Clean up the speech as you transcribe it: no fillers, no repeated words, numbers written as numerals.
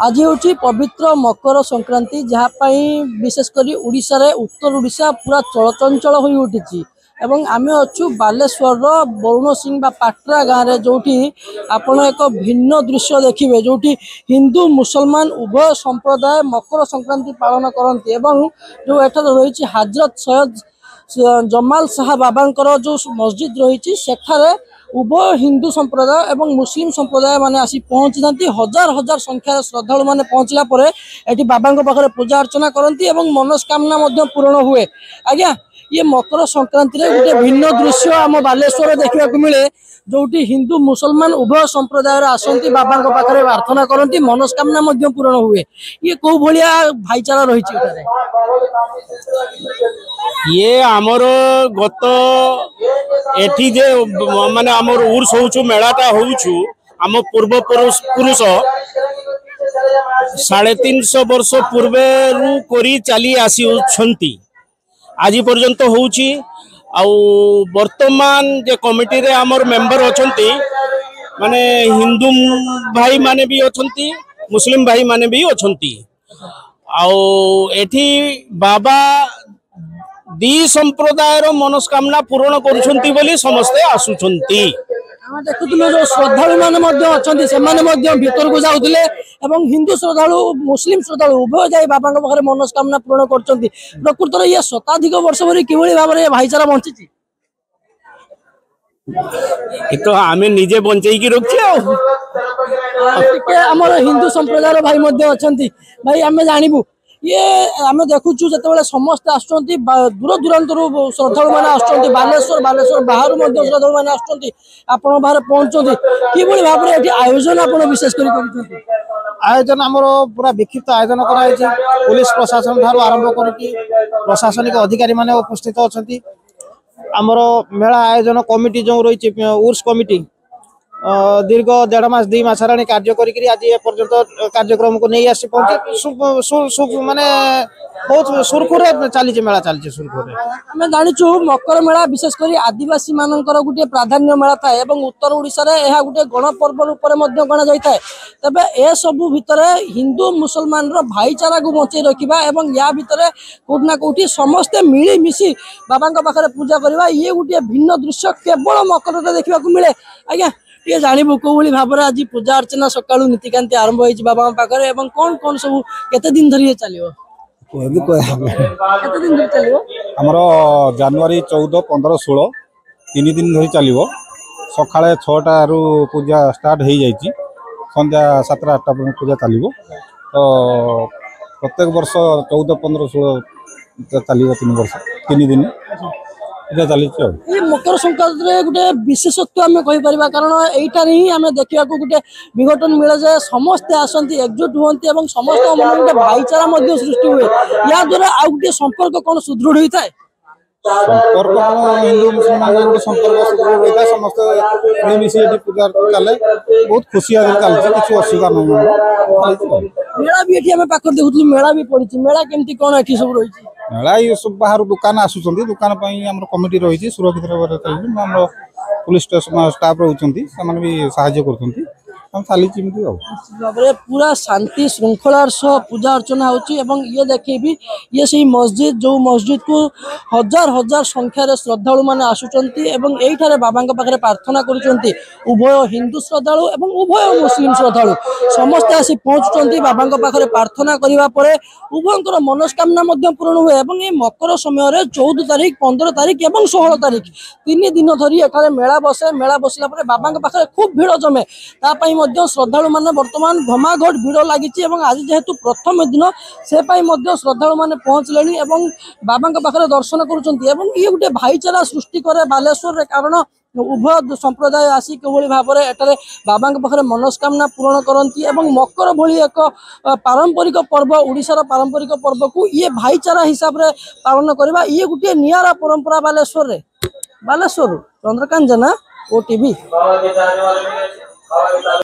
आज हूँ पवित्र मकर संक्रांति जहाँपाई विशेषकर उड़ीसा रे उत्तर उड़ीसा पूरा चलचंचल हो उठी एवं आम अच्छु बालेश्वर वरुण सिंह पाट्रा गाँव में जो आपण एक भिन्न दृश्य देखिए जो हिंदू मुसलमान उभय संप्रदाय मकर संक्रांति पालन करती जो एठार रही हजरत सैयद जमाल शाह बाबा जो मस्जिद रही सेठारे उभय हिंदू संप्रदाय एवं मुस्लिम संप्रदाय माने आसी पहुंची था हजार हजार संख्यार श्रद्धालु माने पहुंचला परे एटी बाबा पाखे पूजा अर्चना करती एवं मनस्कामना पूर्ण हुए। आज्ञा ये मकर संक्रांति रे गोटे भिन्न दृश्य आम बालेश्वर देखा मिले जो हिंदू मुसलमान उभय संप्रदाय आसती बाबा पाखे प्रार्थना करती मनस्कामना पूर्ण हुए। ये कौ भाया भाईचारा रही ये आमर गत एठी जे माने आमर उर्स होचु मेलाटा होचु आम पूर्व पुरुष 350 वर्ष पूर्वे रु करी चली आसी छंती आज पर्यंत होउची आउ वर्तमान जे कमिटी रे आमर मेंबर अछंती माने हिंदू भाई माने भी अछंती मुस्लिम भाई माने भी अछंती आउ एठी बाबा दी संप्रदायर मनस्कामना पूर्ण करुछंती बोली समस्ते आसुछंती। देखुलु जो श्रद्धालु माने से भीतर को जाउथिले एवं हिंदू श्रद्धालु मुस्लिम श्रद्धालु उभय जाई बाबा पाखे मनस्कामना पूर्ण करछंती। प्रकृतर ये शताधिक वर्ष भरी किभଳି भाबरे भाईचारा बंचिछि तो आमे निजे बंचई की रखछि हमर हिंदू संप्रदायर भाई भाई आमे जानिबु ये आम देखु जो समस्ते आसुँच दूर दूरांतर श्रद्धालु मैंने आसुँच बालेश्वर बाहर श्रद्धालु मैंने आसुँच आपण बाहर पहुँचती कि भाव में आयोजन आप विशेष कर आयोजन आमर पूरा विक्षिप्त आयोजन कर पुलिस प्रशासन ठार आरंभ कर प्रशासनिक अधिकारी माने उपस्थित अच्छा आमर मेला आयोजन कमिटी जो रही उर्स कमिटी दीर्घ 1.5 मास 2 मास हेलाणी कार्य करी आज ए पर्यंत कार्यक्रम को नहीं आसी पहुंचे माने बहुत सुरखुर चली मेला चली सुरखुर आम जाचु मकर मेला विशेषकर आदिवासी मानकर गोटे प्राधान्य मेला थाए उत्तर ओडिशा रे यह गोटे गणपर्व रूप में गणा जाए तेबे ए सबु भितर हिंदू मुसलमान भाईचारा को बंचे रखा या भितर कोठना कोठी समस्ते मिलीमिशी बाबा पाखे पूजा करवा ये गोटे भिन्न दृश्य केवल मकर देखा मिले। आज्ञा ये जानबू कौ भाव में आज पूजा अर्चना सका नीतिकांति आरंभ हो बाबा पाखे कौन कौन सब केते दिन धरी चलो आमर जनवरी 14, 15, 16 3 दिन धरी चलो सका 6टा पूजा स्टार्ट हो जाइए संध्या 7टा 8टा पूजा चलो तो प्रत्येक वर्ष 14, 15, 16 चलो 3 वर्ष 3 दिन चली मकर संक्रांति गोटे विशेषत्व आम कहीपर कारण यहीटार ही आम देखा गोटे विघटन मिले जे समस्ते आसती एकजुट हमें समस्त मन गोटे भाईचारा सृष्टि हुए या द्वारा आउ गोटे संपर्क कौन सुदृढ़ होता है संपर्क हिंदू मुसलमान संपर्क सुदृढ़ होता है समस्त मिलमिशी पूजा चले बहुत खुशी चलती किसी असुविधा नहीं। मेला भी ये पाखर देखुँ मेला भी पड़ी मेला केमती कौन ये सब रही मेला ये सब बाहर दुकान आसुँच दुकान कमिटी रही सुरक्षित भाव पुलिस स्टेशन स्टाफ रोचे भी साहाय्य कर पूरा शांति श्रृंखलार सह पूजा अर्चना होची एवं ये देखे भी ये सही मस्जिद जो मस्जिद को हजार हजार संख्यार श्रद्धालु माने आसुचंती एवं एठारे बाबा पाखे प्रार्थना करुचंती उभय हिंदू श्रद्धालु एवं उभय मुस्लिम श्रद्धालु समस्ते आसी पहुंचुचंती बाबा पाखे प्रार्थना करिवा परे उभयंकर मनस्कामना पूर्ण हुए एवं ये मकर समय 14 तारिख 15 तारिख एवं 16 तारिख 3 दिन धरी एठारे मेला बसे मेला बसला परे बाबा पाखे खूब भीड़ जमे तापाई श्रद्धालु माने वर्तमान घमाघट भीड़ लगी आज जेहेतु प्रथम दिन से श्रद्धालु माने पहुंचले एवं बाबा पाखे दर्शन करुँच ये गोटे भाईचारा सृष्टि करे बालेश्वर रे कारण उभय संप्रदाय आसी किभଳି भाव में एटारे बाबा पाखे मनस्कामना पूर्ण करती मकर भली एक पारंपरिक पर्व ओडिशार पारंपरिक पर्व को ये भाईचारा हिसाब से पालन करवा ये गोटे नियारा परंपरा बालेश्वर चंद्रकांत जेना OTV।